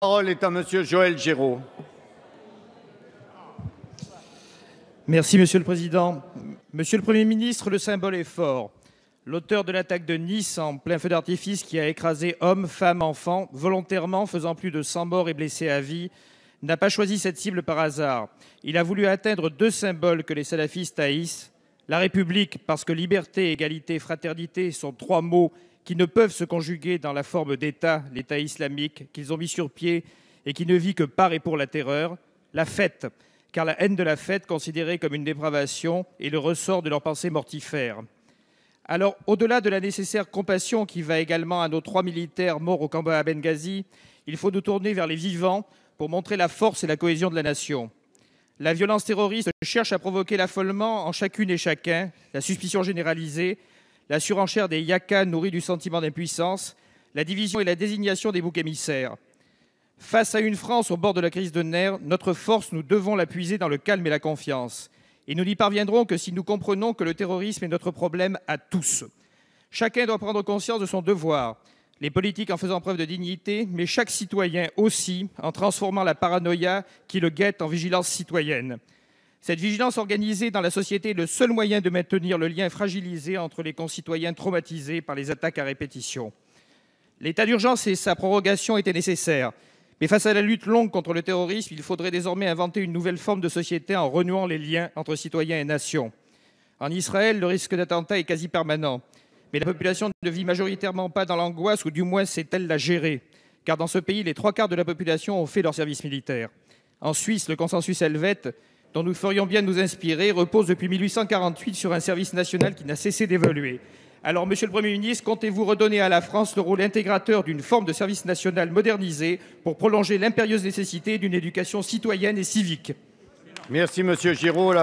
La parole est à Monsieur Joël Giraud. Merci, Monsieur le Président. Monsieur le Premier ministre, le symbole est fort. L'auteur de l'attaque de Nice en plein feu d'artifice qui a écrasé hommes, femmes, enfants, volontairement faisant plus de 100 morts et blessés à vie, n'a pas choisi cette cible par hasard. Il a voulu atteindre deux symboles que les salafistes haïssent. La République, parce que liberté, égalité, fraternité sont trois mots qui ne peuvent se conjuguer dans la forme d'État, l'État islamique, qu'ils ont mis sur pied et qui ne vit que par et pour la terreur. La fête, car la haine de la fête, considérée comme une dépravation, est le ressort de leurs pensées mortifères. Alors, au-delà de la nécessaire compassion qui va également à nos 3 militaires morts au combat à Benghazi, il faut nous tourner vers les vivants pour montrer la force et la cohésion de la nation. La violence terroriste cherche à provoquer l'affolement en chacune et chacun, la suspicion généralisée, la surenchère des yakas nourris du sentiment d'impuissance, la division et la désignation des boucs émissaires. Face à une France au bord de la crise de nerfs, notre force, nous devons la puiser dans le calme et la confiance. Et nous n'y parviendrons que si nous comprenons que le terrorisme est notre problème à tous. Chacun doit prendre conscience de son devoir, les politiques en faisant preuve de dignité, mais chaque citoyen aussi, en transformant la paranoïa qui le guette en vigilance citoyenne. Cette vigilance organisée dans la société est le seul moyen de maintenir le lien fragilisé entre les concitoyens traumatisés par les attaques à répétition. L'état d'urgence et sa prorogation étaient nécessaires. Mais face à la lutte longue contre le terrorisme, il faudrait désormais inventer une nouvelle forme de société en renouant les liens entre citoyens et nations. En Israël, le risque d'attentat est quasi permanent. Mais la population ne vit majoritairement pas dans l'angoisse, ou du moins sait-elle la gérer. Car dans ce pays, les 3/4 de la population ont fait leur service militaire. En Suisse, le consensus helvète, dont nous ferions bien de nous inspirer, repose depuis 1848 sur un service national qui n'a cessé d'évoluer. Alors, Monsieur le Premier ministre, comptez-vous redonner à la France le rôle intégrateur d'une forme de service national modernisé pour prolonger l'impérieuse nécessité d'une éducation citoyenne et civique ? Merci Monsieur Giraud.